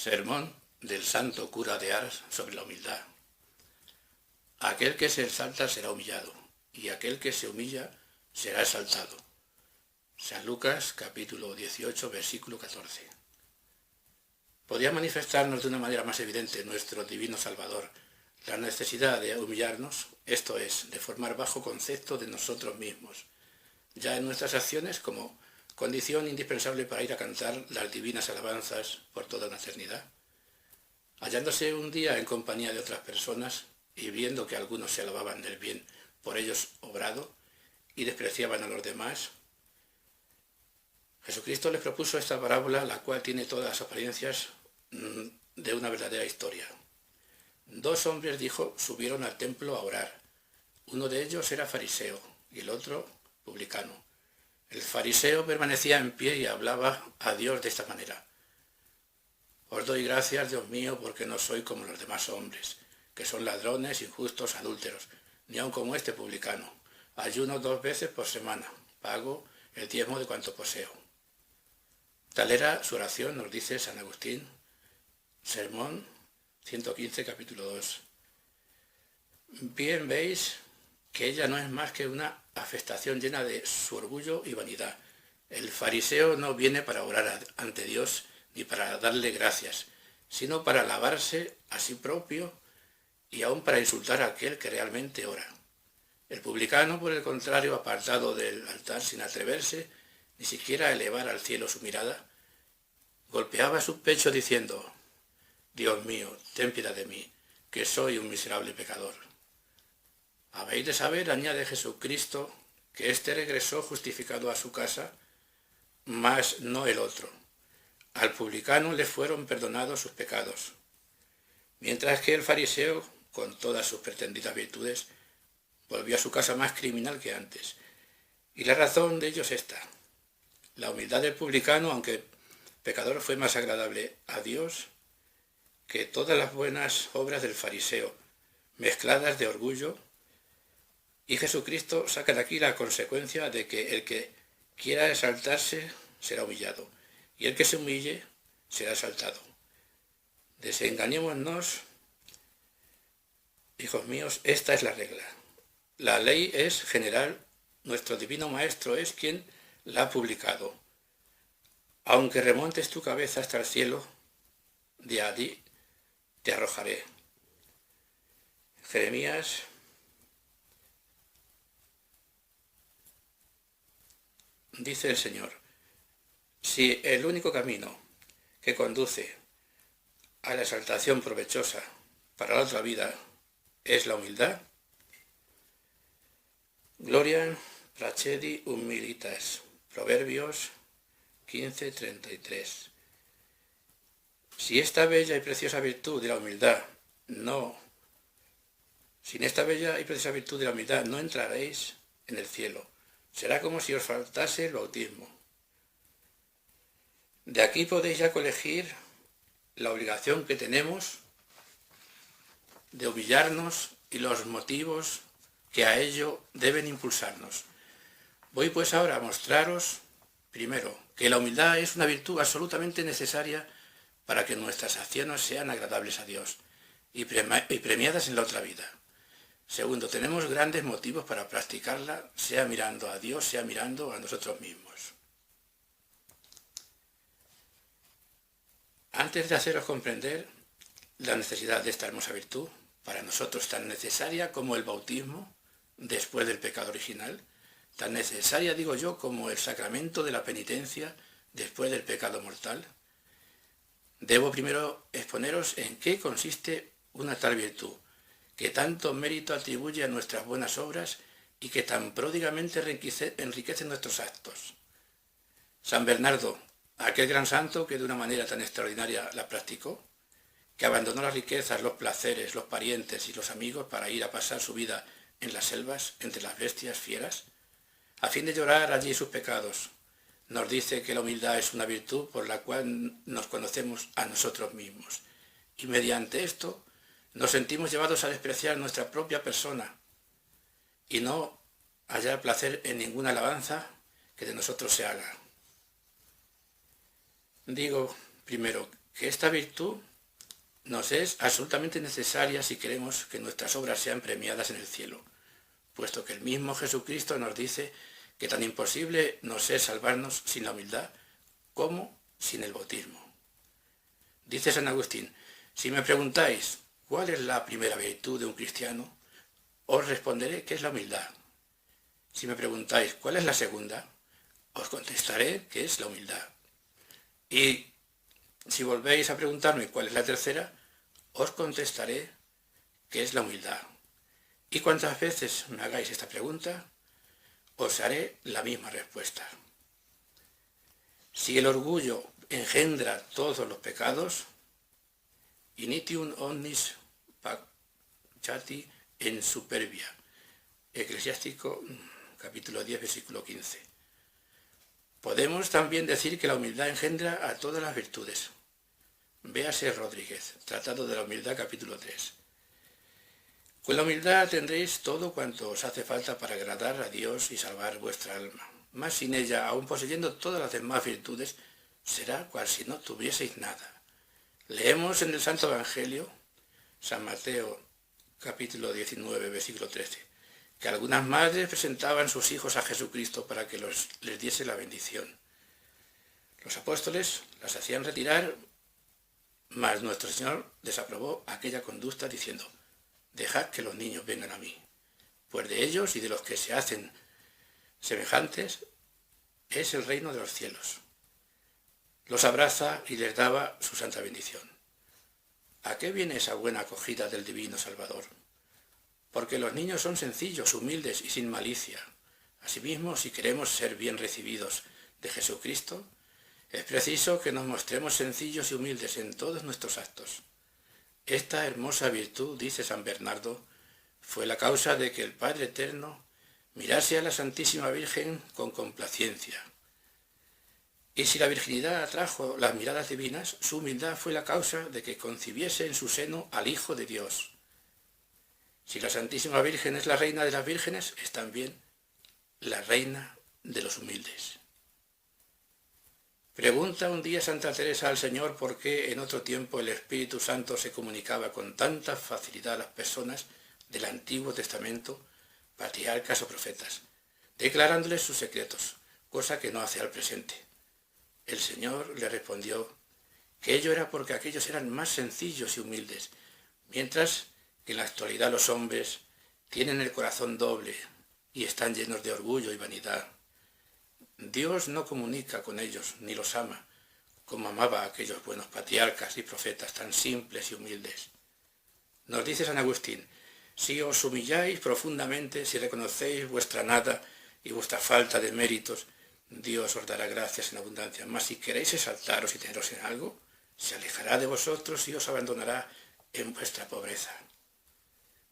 Sermón del santo cura de Ars sobre la humildad. Aquel que se exalta será humillado, y aquel que se humilla será exaltado. San Lucas capítulo 18, versículo 14. Podría manifestarnos de una manera más evidente nuestro divino Salvador la necesidad de humillarnos, esto es, de formar bajo concepto de nosotros mismos, ya en nuestras acciones como condición indispensable para ir a cantar las divinas alabanzas por toda una eternidad. Hallándose un día en compañía de otras personas y viendo que algunos se alababan del bien por ellos obrado y despreciaban a los demás, Jesucristo les propuso esta parábola, la cual tiene todas las apariencias de una verdadera historia. Dos hombres, dijo, subieron al templo a orar. Uno de ellos era fariseo y el otro publicano. El fariseo permanecía en pie y hablaba a Dios de esta manera: Os doy gracias, Dios mío, porque no soy como los demás hombres, que son ladrones, injustos, adúlteros, ni aun como este publicano. Ayuno 2 veces por semana, pago el diezmo de cuanto poseo. Tal era su oración, nos dice San Agustín, Sermón 115, capítulo 2. Bien veis que ella no es más que una afectación llena de su orgullo y vanidad. El fariseo no viene para orar ante Dios ni para darle gracias, sino para alabarse a sí propio y aún para insultar a aquel que realmente ora. El publicano, por el contrario, apartado del altar sin atreverse ni siquiera a elevar al cielo su mirada, golpeaba su pecho diciendo: Dios mío, ten piedad de mí, que soy un miserable pecador. Habéis de saber, añade Jesucristo, que éste regresó justificado a su casa, mas no el otro. Al publicano le fueron perdonados sus pecados, mientras que el fariseo, con todas sus pretendidas virtudes, volvió a su casa más criminal que antes. Y la razón de ello es esta: la humildad del publicano, aunque pecador, fue más agradable a Dios que todas las buenas obras del fariseo, mezcladas de orgullo, y Jesucristo saca de aquí la consecuencia de que el que quiera exaltarse será humillado, y el que se humille será exaltado. Desengañémonos, hijos míos, esta es la regla. La ley es general, nuestro divino Maestro es quien la ha publicado. Aunque remontes tu cabeza hasta el cielo, de allí te arrojaré. Jeremías dice el Señor: si el único camino que conduce a la exaltación provechosa para la otra vida es la humildad, Gloria placedi humilitas, Proverbios 15:33. Si esta bella y preciosa virtud de la humildad sin esta bella y preciosa virtud de la humildad no entraréis en el cielo. Será como si os faltase el bautismo. De aquí podéis ya colegir la obligación que tenemos de humillarnos y los motivos que a ello deben impulsarnos. Voy pues ahora a mostraros, primero, que la humildad es una virtud absolutamente necesaria para que nuestras acciones sean agradables a Dios y premiadas en la otra vida. Segundo, tenemos grandes motivos para practicarla, sea mirando a Dios, sea mirando a nosotros mismos. Antes de haceros comprender la necesidad de esta hermosa virtud, para nosotros tan necesaria como el bautismo después del pecado original, tan necesaria, digo yo, como el sacramento de la penitencia después del pecado mortal, debo primero exponeros en qué consiste una tal virtud, que tanto mérito atribuye a nuestras buenas obras y que tan pródigamente enriquece nuestros actos. San Bernardo, aquel gran santo que de una manera tan extraordinaria la practicó, que abandonó las riquezas, los placeres, los parientes y los amigos para ir a pasar su vida en las selvas, entre las bestias fieras, a fin de llorar allí sus pecados, nos dice que la humildad es una virtud por la cual nos conocemos a nosotros mismos, y mediante esto nos sentimos llevados a despreciar nuestra propia persona y no hallar placer en ninguna alabanza que de nosotros se haga. Digo primero que esta virtud nos es absolutamente necesaria si queremos que nuestras obras sean premiadas en el cielo, puesto que el mismo Jesucristo nos dice que tan imposible nos es salvarnos sin la humildad como sin el bautismo. Dice San Agustín: si me preguntáis cuál es la primera virtud de un cristiano, os responderé que es la humildad. Si me preguntáis cuál es la segunda, os contestaré que es la humildad. Y si volvéis a preguntarme cuál es la tercera, os contestaré que es la humildad. Y cuantas veces me hagáis esta pregunta, os haré la misma respuesta. Si el orgullo engendra todos los pecados, initium omnis pacti en superbia. Eclesiástico capítulo 10, versículo 15. Podemos también decir que la humildad engendra a todas las virtudes. Véase Rodríguez, Tratado de la Humildad, capítulo 3. Con la humildad tendréis todo cuanto os hace falta para agradar a Dios y salvar vuestra alma. Mas sin ella, aun poseyendo todas las demás virtudes, será cual si no tuvieseis nada. Leemos en el Santo Evangelio, San Mateo, capítulo 19, versículo 13, que algunas madres presentaban sus hijos a Jesucristo para que les diese la bendición. Los apóstoles las hacían retirar, mas nuestro Señor desaprobó aquella conducta diciendo: dejad que los niños vengan a mí, pues de ellos y de los que se hacen semejantes es el reino de los cielos. Los abraza y les daba su santa bendición. ¿A qué viene esa buena acogida del divino Salvador? Porque los niños son sencillos, humildes y sin malicia. Asimismo, si queremos ser bien recibidos de Jesucristo, es preciso que nos mostremos sencillos y humildes en todos nuestros actos. Esta hermosa virtud, dice San Bernardo, fue la causa de que el Padre Eterno mirase a la Santísima Virgen con complacencia. Y si la virginidad atrajo las miradas divinas, su humildad fue la causa de que concibiese en su seno al Hijo de Dios. Si la Santísima Virgen es la reina de las vírgenes, es también la reina de los humildes. Pregunta un día Santa Teresa al Señor por qué en otro tiempo el Espíritu Santo se comunicaba con tanta facilidad a las personas del Antiguo Testamento, patriarcas o profetas, declarándoles sus secretos, cosa que no hace al presente. El Señor le respondió que ello era porque aquellos eran más sencillos y humildes, mientras que en la actualidad los hombres tienen el corazón doble y están llenos de orgullo y vanidad. Dios no comunica con ellos ni los ama, como amaba a aquellos buenos patriarcas y profetas tan simples y humildes. Nos dice San Agustín: si os humilláis profundamente, si reconocéis vuestra nada y vuestra falta de méritos, Dios os dará gracias en abundancia. Mas si queréis exaltaros y teneros en algo, se alejará de vosotros y os abandonará en vuestra pobreza.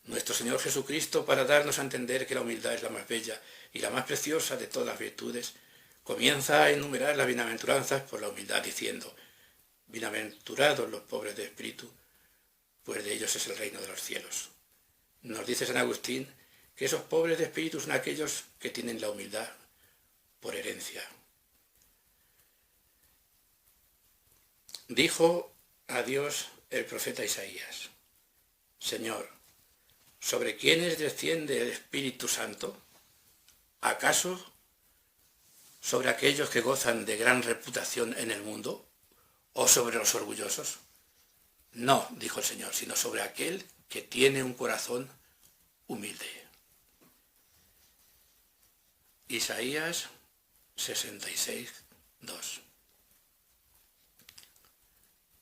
Nuestro Señor Jesucristo, para darnos a entender que la humildad es la más bella y la más preciosa de todas las virtudes, comienza a enumerar las bienaventuranzas por la humildad, diciendo: bienaventurados los pobres de espíritu, pues de ellos es el reino de los cielos. Nos dice San Agustín que esos pobres de espíritu son aquellos que tienen la humildad por herencia. Dijo a Dios el profeta Isaías: Señor, ¿sobre quiénes desciende el Espíritu Santo? ¿Acaso sobre aquellos que gozan de gran reputación en el mundo? ¿O sobre los orgullosos? No, dijo el Señor, sino sobre aquel que tiene un corazón humilde. Isaías 66, 2.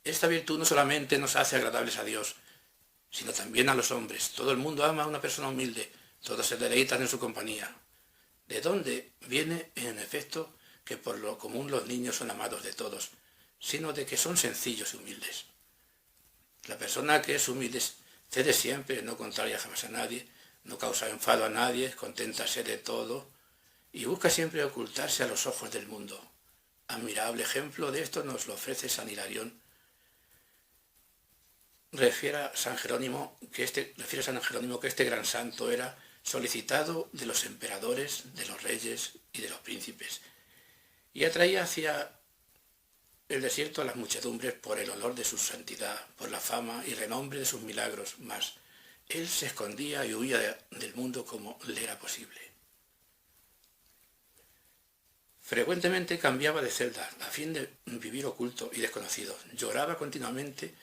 Esta virtud no solamente nos hace agradables a Dios, sino también a los hombres. Todo el mundo ama a una persona humilde, todos se deleitan en su compañía. ¿De dónde viene, en efecto, que por lo común los niños son amados de todos, sino de que son sencillos y humildes? La persona que es humilde cede siempre, no contraria jamás a nadie, no causa enfado a nadie, conténtase de todo y busca siempre ocultarse a los ojos del mundo. Admirable ejemplo de esto nos lo ofrece San Hilarión. Refiere a San Jerónimo que este gran santo era solicitado de los emperadores, de los reyes y de los príncipes, y atraía hacia el desierto a las muchedumbres por el olor de su santidad, por la fama y renombre de sus milagros, mas él se escondía y huía del mundo como le era posible. Frecuentemente cambiaba de celda a fin de vivir oculto y desconocido. Lloraba continuamente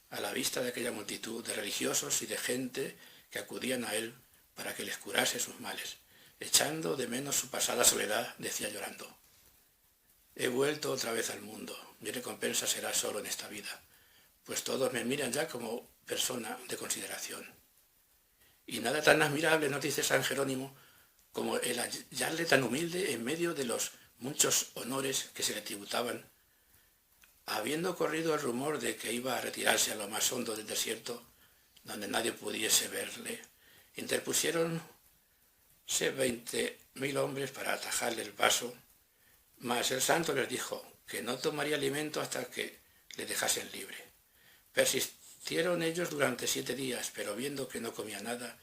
a la vista de aquella multitud de religiosos y de gente que acudían a él para que les curase sus males. Echando de menos su pasada soledad, decía llorando: he vuelto otra vez al mundo, mi recompensa será solo en esta vida, pues todos me miran ya como persona de consideración. Y nada tan admirable, nos dice San Jerónimo, como el hallarle tan humilde en medio de los muchos honores que se le tributaban. Habiendo corrido el rumor de que iba a retirarse a lo más hondo del desierto, donde nadie pudiese verle, interpusiéronse 20.000 hombres para atajarle el paso, mas el santo les dijo que no tomaría alimento hasta que le dejasen libre. Persistieron ellos durante 7 días, pero viendo que no comía nada,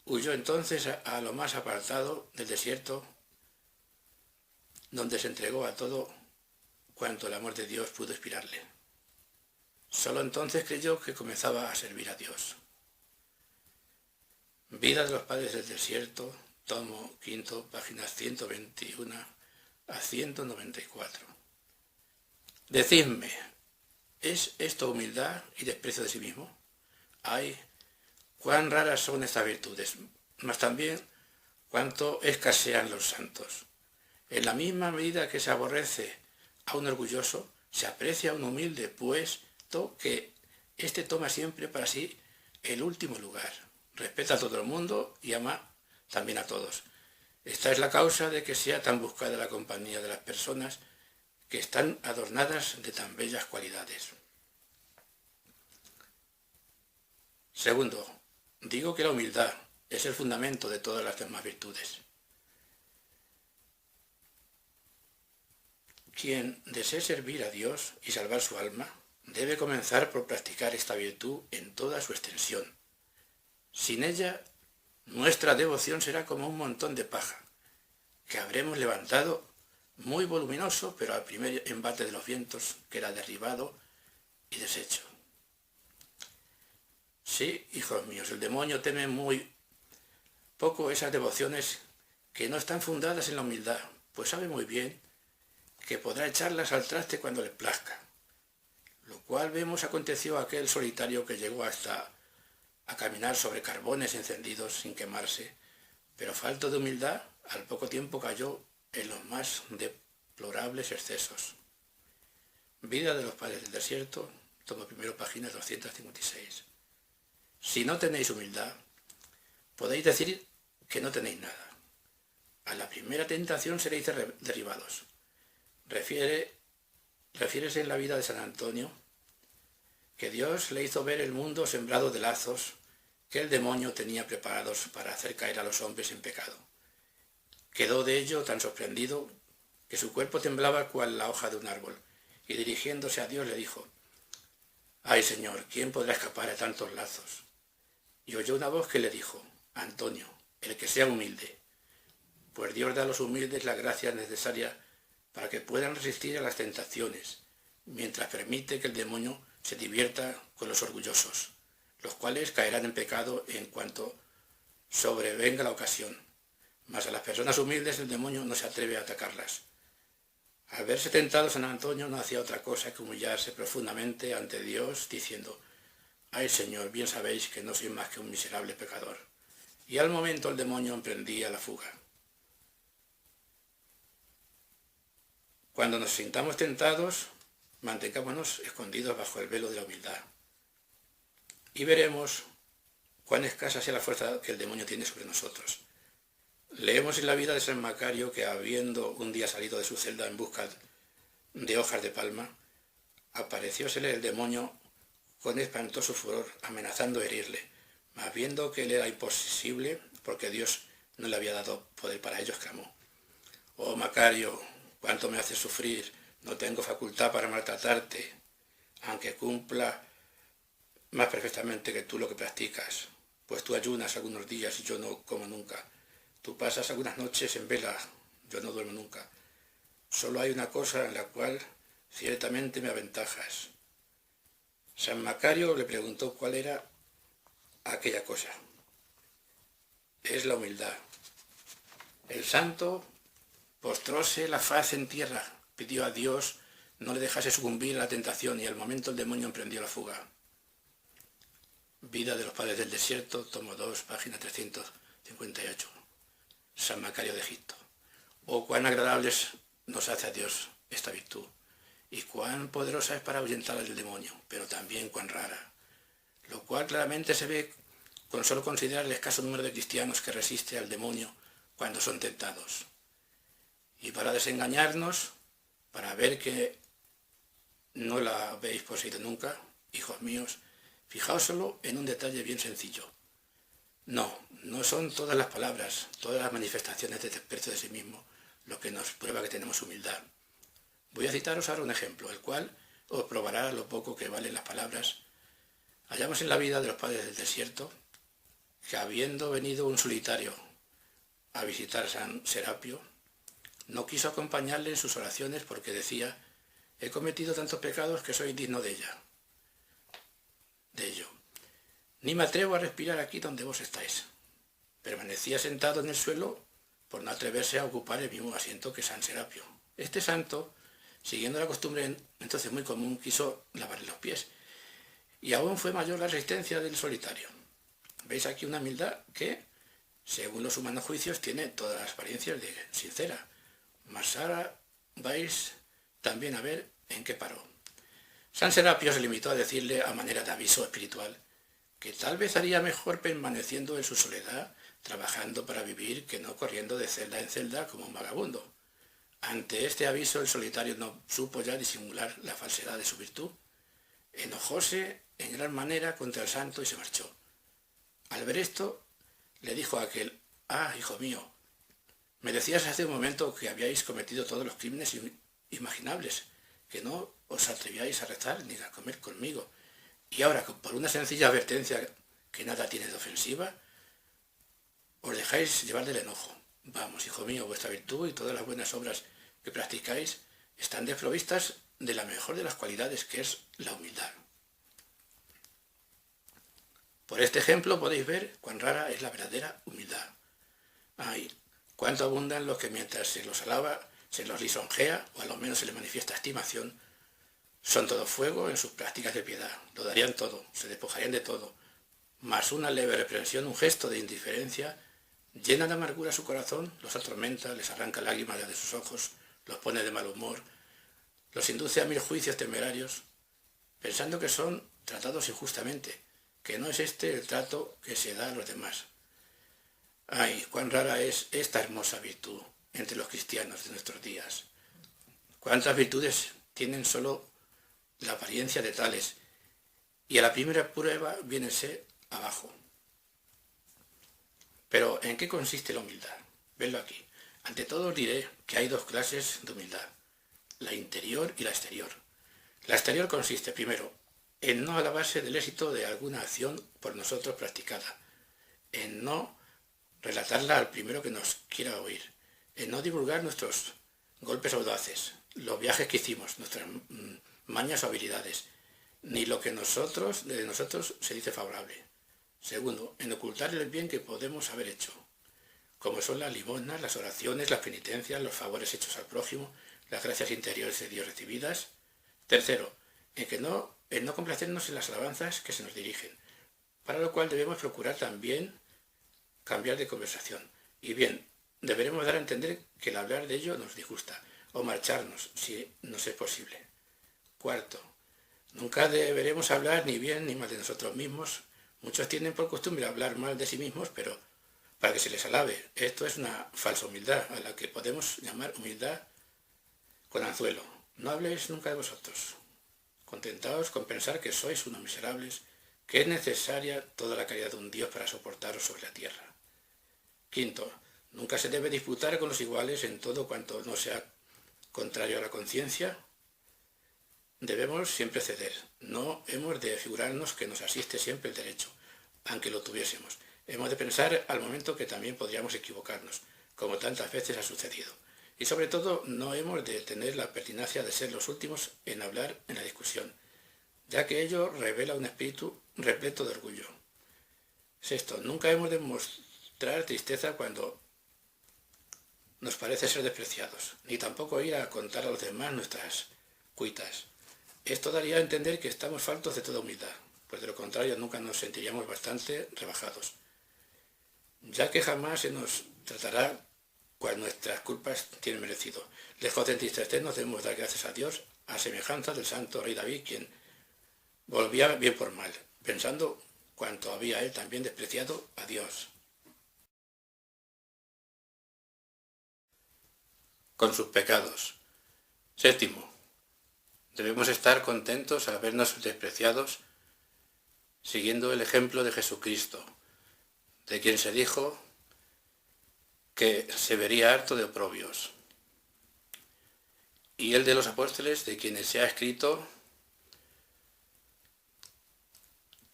huyó entonces a lo más apartado del desierto, donde se entregó a todo cuanto el amor de Dios pudo inspirarle. Solo entonces creyó que comenzaba a servir a Dios. Vida de los padres del desierto, tomo 5, páginas 121 a 194. Decidme, ¿es esto humildad y desprecio de sí mismo? Ay, cuán raras son estas virtudes, mas también cuánto escasean los santos. En la misma medida que se aborrece a un orgulloso, se aprecia a un humilde, puesto que éste toma siempre para sí el último lugar. Respeta a todo el mundo y ama también a todos. Esta es la causa de que sea tan buscada la compañía de las personas que están adornadas de tan bellas cualidades. Segundo, digo que la humildad es el fundamento de todas las demás virtudes. Quien desee servir a Dios y salvar su alma, debe comenzar por practicar esta virtud en toda su extensión. Sin ella, nuestra devoción será como un montón de paja, que habremos levantado muy voluminoso, pero al primer embate de los vientos queda derribado y deshecho. Sí, hijos míos, el demonio teme muy poco esas devociones que no están fundadas en la humildad, pues sabe muy bien que podrá echarlas al traste cuando le plazca, lo cual vemos aconteció a aquel solitario que llegó hasta a caminar sobre carbones encendidos sin quemarse, pero falto de humildad, al poco tiempo cayó en los más deplorables excesos. Vida de los padres del desierto, tomo 1, página 256. Si no tenéis humildad, podéis decir que no tenéis nada. A la primera tentación seréis derribados. Refiérese en la vida de San Antonio que Dios le hizo ver el mundo sembrado de lazos que el demonio tenía preparados para hacer caer a los hombres en pecado. Quedó de ello tan sorprendido que su cuerpo temblaba cual la hoja de un árbol, y dirigiéndose a Dios le dijo: «Ay, Señor, ¿quién podrá escapar a tantos lazos?». Y oyó una voz que le dijo: «Antonio, el que sea humilde, pues Dios da a los humildes la gracia necesaria para que puedan resistir a las tentaciones, mientras permite que el demonio se divierta con los orgullosos, los cuales caerán en pecado en cuanto sobrevenga la ocasión. Mas a las personas humildes el demonio no se atreve a atacarlas». Al verse tentado, San Antonio no hacía otra cosa que humillarse profundamente ante Dios, diciendo: «Ay, Señor, bien sabéis que no soy más que un miserable pecador». Y al momento el demonio emprendía la fuga. Cuando nos sintamos tentados, mantengámonos escondidos bajo el velo de la humildad, y veremos cuán escasa sea la fuerza que el demonio tiene sobre nosotros. Leemos en la vida de San Macario que, habiendo un día salido de su celda en busca de hojas de palma, apareciósele el demonio con espantoso furor, amenazando herirle, mas viendo que le era imposible, porque Dios no le había dado poder para ello, exclamó: «Oh Macario, cuánto me haces sufrir, no tengo facultad para maltratarte, aunque cumpla más perfectamente que tú lo que practicas, pues tú ayunas algunos días y yo no como nunca. Tú pasas algunas noches en vela, yo no duermo nunca. Solo hay una cosa en la cual ciertamente me aventajas. San Macario le preguntó cuál era aquella cosa. Es la humildad. El santo postróse la faz en tierra, pidió a Dios no le dejase sucumbir a la tentación y al momento el demonio emprendió la fuga. Vida de los padres del desierto, tomo 2, página 358. San Macario de Egipto. Oh, cuán agradables nos hace a Dios esta virtud, y cuán poderosa es para ahuyentar al demonio, pero también cuán rara, lo cual claramente se ve con solo considerar el escaso número de cristianos que resiste al demonio cuando son tentados. Y para desengañarnos, para ver que no la habéis poseído nunca, hijos míos, fijaos solo en un detalle bien sencillo. No son todas las palabras, todas las manifestaciones de desprecio de sí mismo, lo que nos prueba que tenemos humildad. Voy a citaros ahora un ejemplo, el cual os probará lo poco que valen las palabras. Hallamos en la vida de los padres del desierto que habiendo venido un solitario a visitar a San Serapio, no quiso acompañarle en sus oraciones porque decía: he cometido tantos pecados que soy digno de ello. Ni me atrevo a respirar aquí donde vos estáis. Permanecía sentado en el suelo por no atreverse a ocupar el mismo asiento que San Serapio. Este santo, siguiendo la costumbre entonces muy común, quiso lavarle los pies. Y aún fue mayor la resistencia del solitario. Veis aquí una humildad que, según los humanos juicios, tiene todas las apariencias de sincera. Mas ahora vais también a ver en qué paró. San Serapio se limitó a decirle a manera de aviso espiritual que tal vez haría mejor permaneciendo en su soledad, trabajando para vivir, que no corriendo de celda en celda como un vagabundo. Ante este aviso el solitario no supo ya disimular la falsedad de su virtud. Enojóse en gran manera contra el santo y se marchó. Al ver esto, le dijo a aquel: ah, hijo mío, me decías hace un momento que habíais cometido todos los crímenes imaginables, que no os atrevíais a rezar ni a comer conmigo, y ahora, por una sencilla advertencia que nada tiene de ofensiva, os dejáis llevar del enojo. Vamos, hijo mío, vuestra virtud y todas las buenas obras que practicáis están desprovistas de la mejor de las cualidades, que es la humildad. Por este ejemplo podéis ver cuán rara es la verdadera humildad. Ay, cuánto abundan los que mientras se los alaba, se los lisonjea, o a lo menos se les manifiesta estimación, son todo fuego en sus prácticas de piedad, lo darían todo, se despojarían de todo, mas una leve reprensión, un gesto de indiferencia, llena de amargura su corazón, los atormenta, les arranca lágrimas de sus ojos, los pone de mal humor, los induce a mil juicios temerarios, pensando que son tratados injustamente, que no es este el trato que se da a los demás. Ay, cuán rara es esta hermosa virtud entre los cristianos de nuestros días. Cuántas virtudes tienen solo la apariencia de tales, y a la primera prueba vienese abajo. Pero, ¿en qué consiste la humildad? Vedlo aquí. Ante todo os diré que hay dos clases de humildad, la interior y la exterior. La exterior consiste, primero, en no alabarse del éxito de alguna acción por nosotros practicada, en no relatarla al primero que nos quiera oír, en no divulgar nuestros golpes audaces, los viajes que hicimos, nuestras mañas o habilidades, ni lo que de nosotros se dice favorable. Segundo, en ocultar el bien que podemos haber hecho, como son las limosnas, las oraciones, las penitencias, los favores hechos al prójimo, las gracias interiores de Dios recibidas. Tercero, en no complacernos en las alabanzas que se nos dirigen, para lo cual debemos procurar también cambiar de conversación. Y bien, deberemos dar a entender que el hablar de ello nos disgusta, o marcharnos, si nos es posible. Cuarto, nunca deberemos hablar ni bien ni mal de nosotros mismos. Muchos tienen por costumbre hablar mal de sí mismos, pero para que se les alabe. Esto es una falsa humildad, a la que podemos llamar humildad con anzuelo. No habléis nunca de vosotros. Contentaos con pensar que sois unos miserables, que es necesaria toda la caridad de un Dios para soportaros sobre la tierra. Quinto, nunca se debe disputar con los iguales en todo cuanto no sea contrario a la conciencia. Debemos siempre ceder. No hemos de figurarnos que nos asiste siempre el derecho, aunque lo tuviésemos. Hemos de pensar al momento que también podríamos equivocarnos, como tantas veces ha sucedido. Y sobre todo, no hemos de tener la pertinacia de ser los últimos en hablar en la discusión, ya que ello revela un espíritu repleto de orgullo. Sexto, nunca hemos de mostrar tristeza cuando nos parece ser despreciados, ni tampoco ir a contar a los demás nuestras cuitas. Esto daría a entender que estamos faltos de toda humildad, pues de lo contrario nunca nos sentiríamos bastante rebajados, ya que jamás se nos tratará cual nuestras culpas tienen merecido. Lejos de entristecernos debemos dar gracias a Dios a semejanza del santo rey David, quien volvía bien por mal, pensando cuanto había él también despreciado a Dios. Con sus pecados. Séptimo, debemos estar contentos al vernos despreciados, siguiendo el ejemplo de Jesucristo, de quien se dijo que se vería harto de oprobios, y el de los apóstoles, de quienes se ha escrito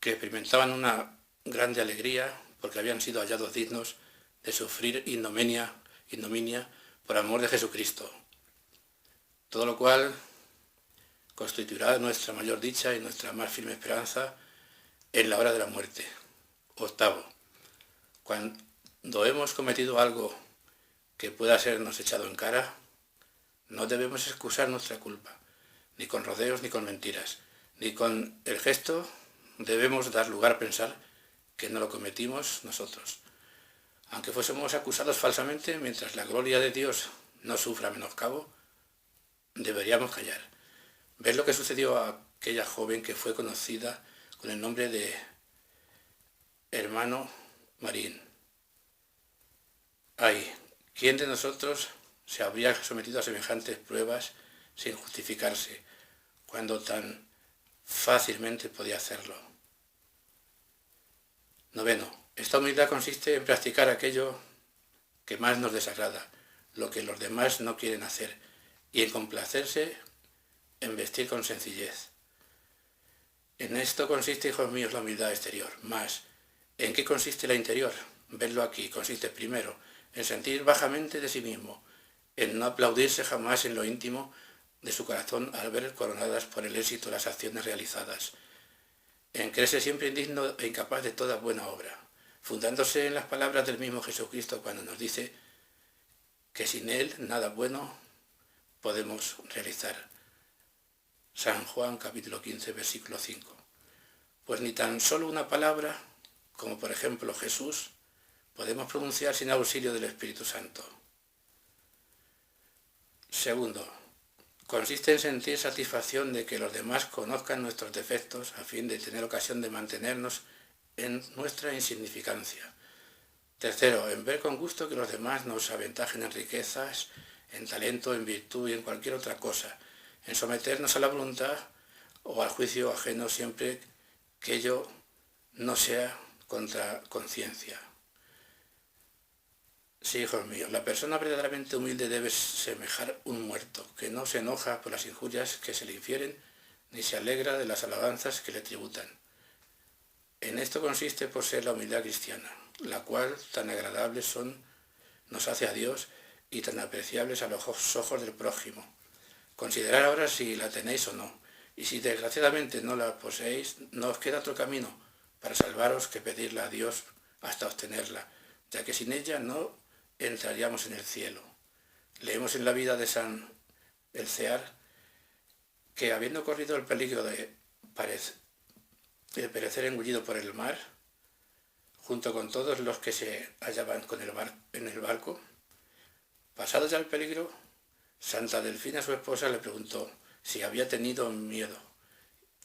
que experimentaban una grande alegría porque habían sido hallados dignos de sufrir ignominia por amor de Jesucristo, todo lo cual constituirá nuestra mayor dicha y nuestra más firme esperanza en la hora de la muerte. Octavo, cuando hemos cometido algo que pueda sernos echado en cara, no debemos excusar nuestra culpa, ni con rodeos ni con mentiras, ni con el gesto debemos dar lugar a pensar que no lo cometimos nosotros. Aunque fuésemos acusados falsamente, mientras la gloria de Dios no sufra menoscabo, deberíamos callar. ¿Ves lo que sucedió a aquella joven que fue conocida con el nombre de hermano Marín? Ay, ¿quién de nosotros se habría sometido a semejantes pruebas sin justificarse, cuando tan fácilmente podía hacerlo? Noveno, esta humildad consiste en practicar aquello que más nos desagrada, lo que los demás no quieren hacer, y en complacerse en vestir con sencillez. En esto consiste, hijos míos, la humildad exterior. Mas, ¿en qué consiste la interior? Vedlo aquí. Consiste primero en sentir bajamente de sí mismo, en no aplaudirse jamás en lo íntimo de su corazón al ver coronadas por el éxito las acciones realizadas, en creerse siempre indigno e incapaz de toda buena obra, fundándose en las palabras del mismo Jesucristo cuando nos dice que sin Él nada bueno podemos realizar. San Juan capítulo 15, versículo 5. Pues ni tan solo una palabra, como por ejemplo Jesús, podemos pronunciar sin auxilio del Espíritu Santo. Segundo, consiste en sentir satisfacción de que los demás conozcan nuestros defectos a fin de tener ocasión de mantenernos en nuestra insignificancia. Tercero, en ver con gusto que los demás nos aventajen en riquezas, en talento, en virtud y en cualquier otra cosa, en someternos a la voluntad o al juicio ajeno siempre que ello no sea contra conciencia. Sí, hijos míos, la persona verdaderamente humilde debe semejar un muerto, que no se enoja por las injurias que se le infieren, ni se alegra de las alabanzas que le tributan. En esto consiste por ser la humildad cristiana, la cual tan agradables nos hace a Dios y tan apreciables a los ojos del prójimo. Considerad ahora si la tenéis o no, y si desgraciadamente no la poseéis, no os queda otro camino para salvaros que pedirla a Dios hasta obtenerla, ya que sin ella no entraríamos en el cielo. Leemos en la vida de San Elcear que, habiendo corrido el peligro de perecer engullido por el mar, junto con todos los que se hallaban en el barco, pasado ya el peligro, Santa Delfina, su esposa, le preguntó si había tenido miedo.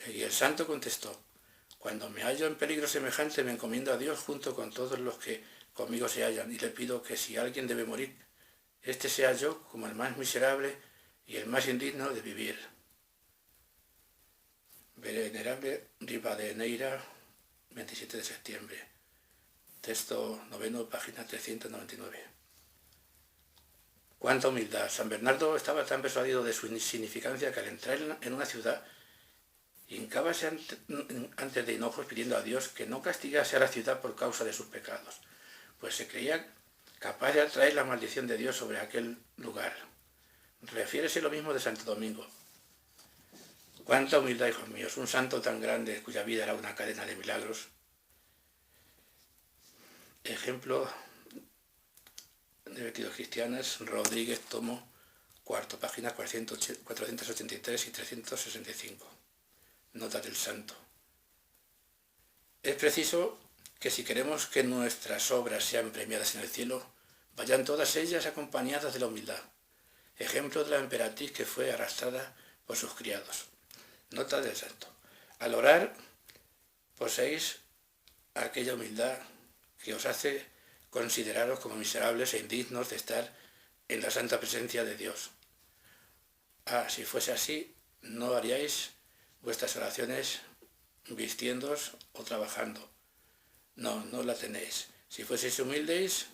Y el santo contestó: cuando me hallo en peligro semejante, me encomiendo a Dios junto con todos los que conmigo se hallan, y le pido que si alguien debe morir, este sea yo como el más miserable y el más indigno de vivir. Venerable Rivadeneira, 27 de septiembre. Texto noveno, página 399. ¡Cuánta humildad! San Bernardo estaba tan persuadido de su insignificancia que al entrar en una ciudad, hincábase antes de hinojos pidiendo a Dios que no castigase a la ciudad por causa de sus pecados, pues se creía capaz de atraer la maldición de Dios sobre aquel lugar. Refiérese lo mismo de Santo Domingo. Cuánta humildad, hijos míos, un santo tan grande cuya vida era una cadena de milagros. Ejemplo de Virtudes Cristianas, Rodríguez, tomo cuarto, páginas 483 y 365. Nota del santo. Es preciso que si queremos que nuestras obras sean premiadas en el cielo, vayan todas ellas acompañadas de la humildad. Ejemplo de la emperatriz que fue arrastrada por sus criados. Nota del santo. Al orar, poseéis aquella humildad que os hace consideraros como miserables e indignos de estar en la santa presencia de Dios. Si fuese así, no haríais vuestras oraciones vistiéndoos o trabajando. No la tenéis. Si fueseis humildes,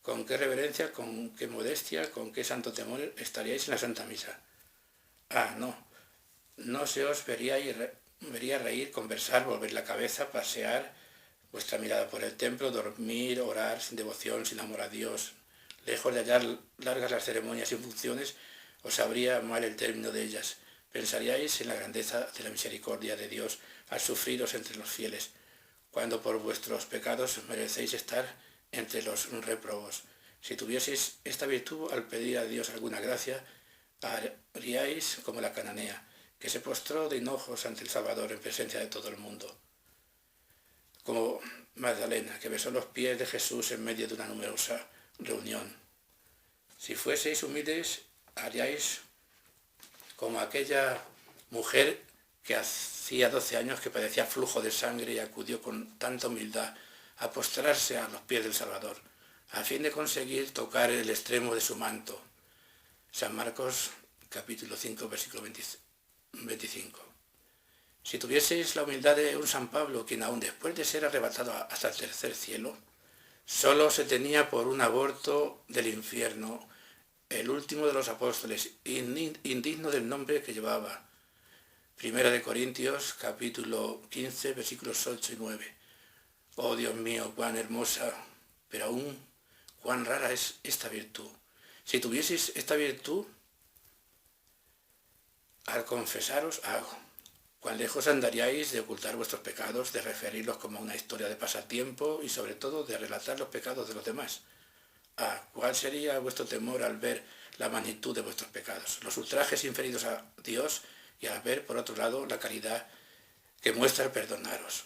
¿con qué reverencia, con qué modestia, con qué santo temor estaríais en la Santa Misa? No se os vería reír, conversar, volver la cabeza, pasear vuestra mirada por el templo, dormir, orar sin devoción, sin amor a Dios. Lejos de hallar largas las ceremonias y funciones, os sabría mal el término de ellas. Pensaríais en la grandeza de la misericordia de Dios al sufriros entre los fieles, cuando por vuestros pecados merecéis estar entre los réprobos. Si tuvieseis esta virtud, al pedir a Dios alguna gracia, haríais como la cananea, que se postró de hinojos ante el Salvador en presencia de todo el mundo. Como Magdalena, que besó los pies de Jesús en medio de una numerosa reunión. Si fueseis humildes, haríais como aquella mujer que hacía 12 años que padecía flujo de sangre y acudió con tanta humildad a postrarse a los pies del Salvador, a fin de conseguir tocar el extremo de su manto. San Marcos, capítulo 5, versículo 25. Si tuvieseis la humildad de un San Pablo, quien aún después de ser arrebatado hasta el tercer cielo, solo se tenía por un aborto del infierno, el último de los apóstoles, indigno del nombre que llevaba. Primera de Corintios, capítulo 15, versículos 8 y 9. Oh Dios mío, cuán hermosa, pero aún cuán rara es esta virtud. Si tuvieseis esta virtud, al confesaros, cuán lejos andaríais de ocultar vuestros pecados, de referirlos como una historia de pasatiempo y sobre todo de relatar los pecados de los demás. ¿Cuál sería vuestro temor al ver la magnitud de vuestros pecados, los ultrajes inferidos a Dios y al ver, por otro lado, la caridad que muestra el perdonaros?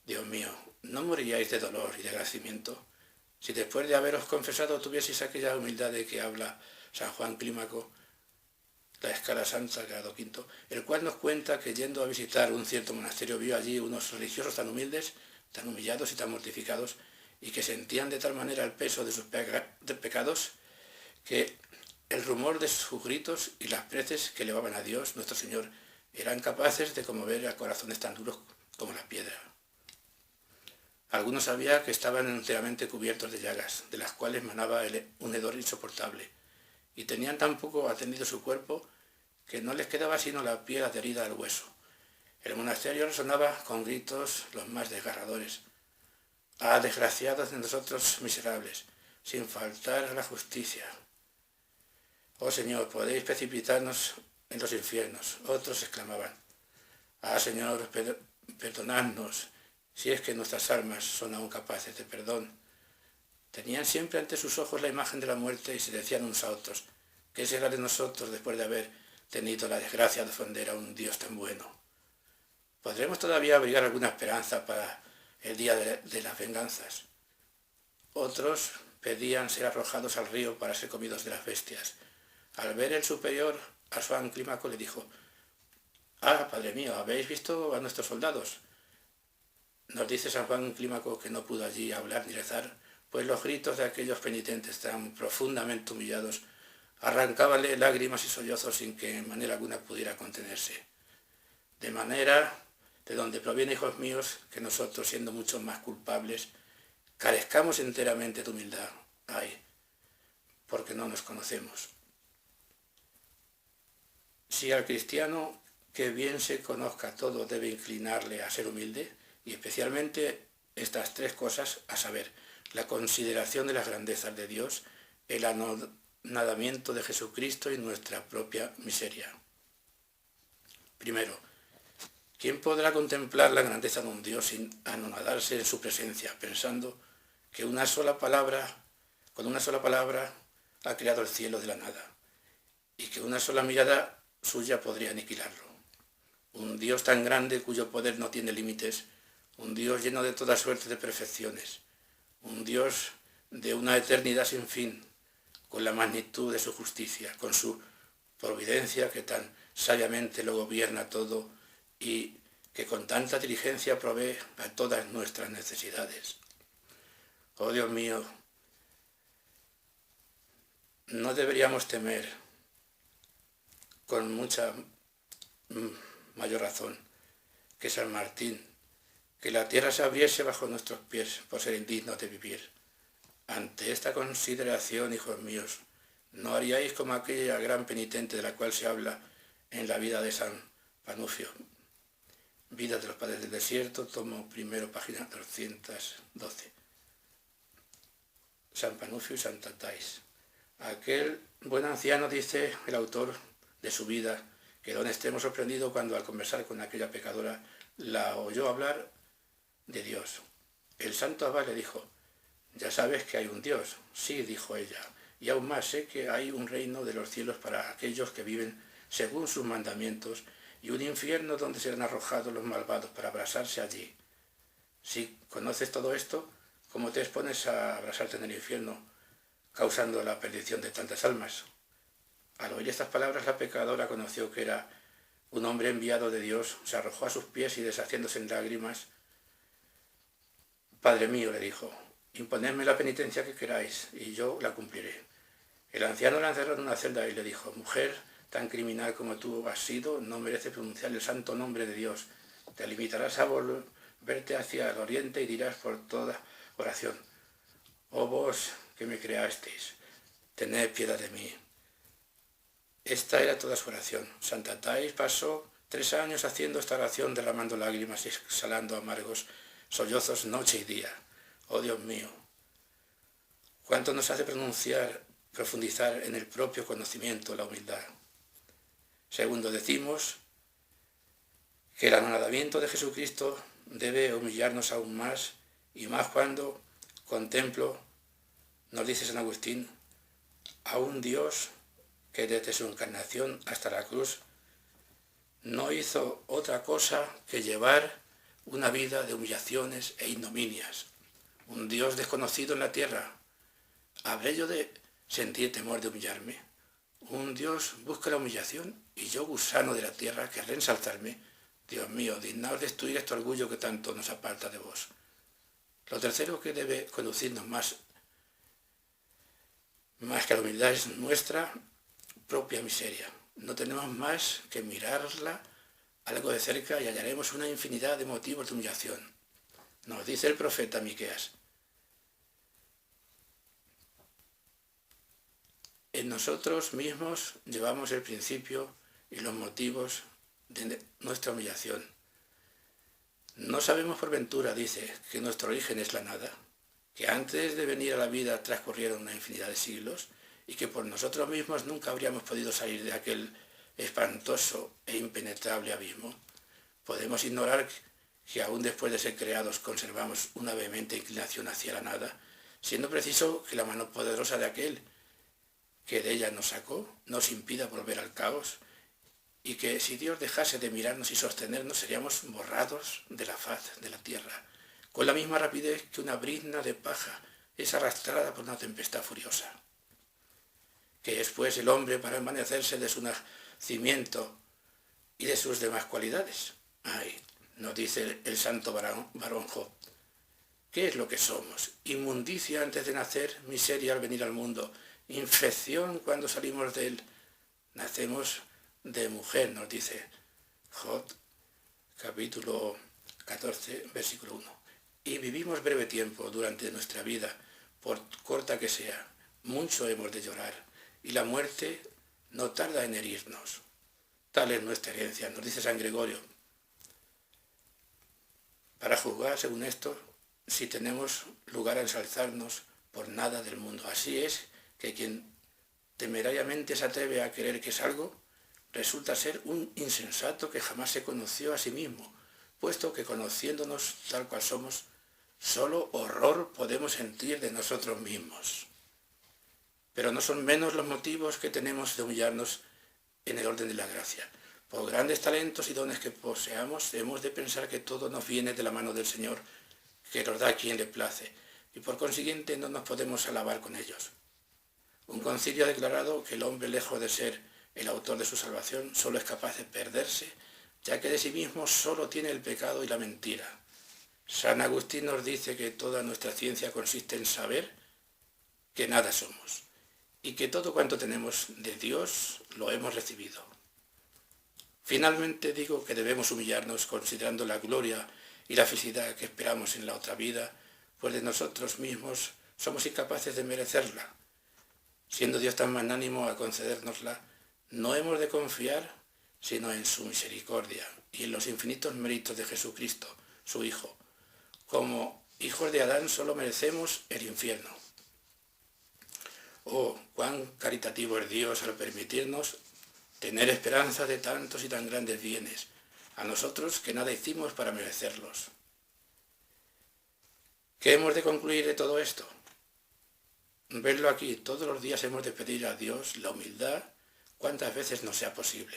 Dios mío, ¿no moriríais de dolor y de agradecimiento si después de haberos confesado tuvieseis aquella humildad de que habla San Juan Clímaco, la Escala Santa, grado V, el cual nos cuenta que yendo a visitar un cierto monasterio vio allí unos religiosos tan humildes, tan humillados y tan mortificados, y que sentían de tal manera el peso de sus pecados que el rumor de sus gritos y las preces que elevaban a Dios, nuestro Señor, eran capaces de conmover a corazones tan duros como la piedra. Algunos sabía que estaban enteramente cubiertos de llagas, de las cuales manaba un hedor insoportable, y tenían tan poco atendido su cuerpo que no les quedaba sino la piel adherida al hueso. El monasterio resonaba con gritos los más desgarradores. Desgraciados de nosotros miserables, sin faltar a la justicia. Oh Señor, podéis precipitarnos en los infiernos. Otros exclamaban. Señor, perdonadnos, si es que nuestras almas son aún capaces de perdón. Tenían siempre ante sus ojos la imagen de la muerte y se decían unos a otros, ¿qué será de nosotros después de haber tenido la desgracia de ofender a un Dios tan bueno? ¿Podremos todavía abrigar alguna esperanza para el día de las venganzas? Otros pedían ser arrojados al río para ser comidos de las bestias. Al ver el superior, a San Clímaco le dijo, Padre mío, ¿habéis visto a nuestros soldados? Nos dice San Juan Clímaco que no pudo allí hablar ni rezar, pues los gritos de aquellos penitentes tan profundamente humillados arrancábanle lágrimas y sollozos sin que en manera alguna pudiera contenerse. De manera, de donde proviene, hijos míos, que nosotros, siendo mucho más culpables, carezcamos enteramente de humildad. Porque no nos conocemos. Si al cristiano que bien se conozca todo debe inclinarle a ser humilde, y especialmente estas tres cosas, a saber, la consideración de las grandezas de Dios, el anonadamiento de Jesucristo y nuestra propia miseria. Primero, ¿quién podrá contemplar la grandeza de un Dios sin anonadarse en su presencia, pensando que con una sola palabra ha creado el cielo de la nada y que una sola mirada suya podría aniquilarlo? Un Dios tan grande cuyo poder no tiene límites, un Dios lleno de toda suerte de perfecciones, un Dios de una eternidad sin fin, con la magnitud de su justicia, con su providencia que tan sabiamente lo gobierna todo y que con tanta diligencia provee a todas nuestras necesidades. Oh Dios mío, no deberíamos temer con mucha mayor razón que San Martín, que la tierra se abriese bajo nuestros pies por ser indignos de vivir. Ante esta consideración, hijos míos, no haríais como aquella gran penitente de la cual se habla en la vida de San Panufio. Vida de los Padres del Desierto, tomo primero, página 212. San Panufio y Santa Thais. Aquel buen anciano, dice el autor de su vida, quedó en extremo sorprendido cuando al conversar con aquella pecadora la oyó hablar de Dios. El santo abad le dijo: «Ya sabes que hay un Dios». «Sí», dijo ella, «y aún más sé que hay un reino de los cielos para aquellos que viven según sus mandamientos y un infierno donde serán arrojados los malvados para abrasarse allí». Si conoces todo esto, ¿cómo te expones a abrasarte en el infierno, causando la perdición de tantas almas? Al oír estas palabras, la pecadora conoció que era un hombre enviado de Dios, se arrojó a sus pies y, deshaciéndose en lágrimas: «Padre mío», le dijo, «imponedme la penitencia que queráis y yo la cumpliré». El anciano la encerró en una celda y le dijo: «Mujer tan criminal como tú has sido, no merece pronunciar el santo nombre de Dios. Te limitarás a volverte hacia el oriente y dirás por toda oración: oh vos que me creasteis, tened piedad de mí». Esta era toda su oración. Santa Thais pasó 3 años haciendo esta oración, derramando lágrimas y exhalando amargos sollozos noche y día. Oh Dios mío, cuánto nos hace profundizar en el propio conocimiento, la humildad. Segundo, decimos que el anonadamiento de Jesucristo debe humillarnos aún más, y más cuando contemplo, nos dice San Agustín, a un Dios que desde su encarnación hasta la cruz no hizo otra cosa que llevar una vida de humillaciones e ignominias. Un Dios desconocido en la tierra. ¿Habré yo de sentir temor de humillarme? Un Dios busca la humillación y yo, gusano de la tierra, querré ensalzarme. Dios mío, dignaos destruir este orgullo que tanto nos aparta de vos. Lo tercero que debe conducirnos más que a la humildad es nuestra propia miseria. No tenemos más que mirarla algo de cerca y hallaremos una infinidad de motivos de humillación. Nos dice el profeta Miqueas: en nosotros mismos llevamos el principio y los motivos de nuestra humillación. No sabemos por ventura, dice, que nuestro origen es la nada, que antes de venir a la vida transcurrieron una infinidad de siglos y que por nosotros mismos nunca habríamos podido salir de aquel espantoso e impenetrable abismo. Podemos ignorar que aún después de ser creados conservamos una vehemente inclinación hacia la nada, siendo preciso que la mano poderosa de aquel que de ella nos sacó nos impida volver al caos, y que si Dios dejase de mirarnos y sostenernos seríamos borrados de la faz de la tierra, con la misma rapidez que una brizna de paja es arrastrada por una tempestad furiosa. Que es pues el hombre para envanecerse de su nacimiento y de sus demás cualidades? Ay, nos dice el santo varón Job: ¿qué es lo que somos? Inmundicia antes de nacer, miseria al venir al mundo, infección cuando salimos de él. Nacemos de mujer, nos dice Job, capítulo 14, versículo 1. Y vivimos breve tiempo durante nuestra vida, por corta que sea. Mucho hemos de llorar, y la muerte no tarda en herirnos. Tal es nuestra herencia, nos dice San Gregorio. Para juzgar, según esto, si tenemos lugar a ensalzarnos por nada del mundo. Así es que quien temerariamente se atreve a creer que es algo, resulta ser un insensato que jamás se conoció a sí mismo, puesto que conociéndonos tal cual somos, solo horror podemos sentir de nosotros mismos. Pero no son menos los motivos que tenemos de humillarnos en el orden de la gracia. Por grandes talentos y dones que poseamos, hemos de pensar que todo nos viene de la mano del Señor, que nos da a quien le place, y por consiguiente no nos podemos alabar con ellos. Un concilio ha declarado que el hombre, lejos de ser el autor de su salvación, solo es capaz de perderse, ya que de sí mismo solo tiene el pecado y la mentira. San Agustín nos dice que toda nuestra ciencia consiste en saber que nada somos, y que todo cuanto tenemos de Dios lo hemos recibido. Finalmente digo que debemos humillarnos considerando la gloria y la felicidad que esperamos en la otra vida, pues de nosotros mismos somos incapaces de merecerla. Siendo Dios tan magnánimo al concedérnosla, no hemos de confiar sino en su misericordia y en los infinitos méritos de Jesucristo, su Hijo. Como hijos de Adán solo merecemos el infierno. Oh, cuán caritativo es Dios al permitirnos tener esperanza de tantos y tan grandes bienes, a nosotros que nada hicimos para merecerlos. ¿Qué hemos de concluir de todo esto? Verlo aquí, todos los días hemos de pedir a Dios la humildad cuantas veces nos sea posible.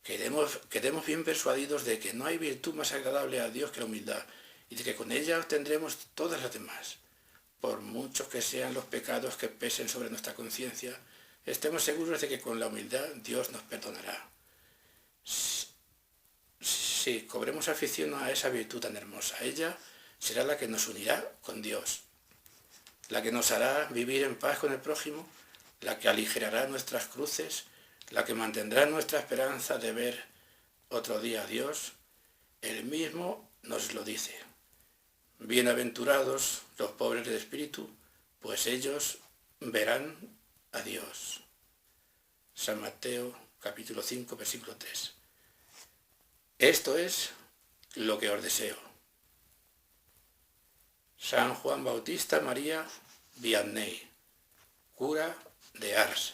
Quedemos bien persuadidos de que no hay virtud más agradable a Dios que la humildad y de que con ella obtendremos todas las demás. Por muchos que sean los pecados que pesen sobre nuestra conciencia, estemos seguros de que con la humildad Dios nos perdonará. Si cobremos afición a esa virtud tan hermosa, ella será la que nos unirá con Dios, la que nos hará vivir en paz con el prójimo, la que aligerará nuestras cruces, la que mantendrá nuestra esperanza de ver otro día a Dios. Él mismo nos lo dice. Bienaventurados los pobres de espíritu, pues ellos verán a Dios. San Mateo capítulo 5, versículo 3. Esto es lo que os deseo. San Juan Bautista María Vianney, cura de Ars.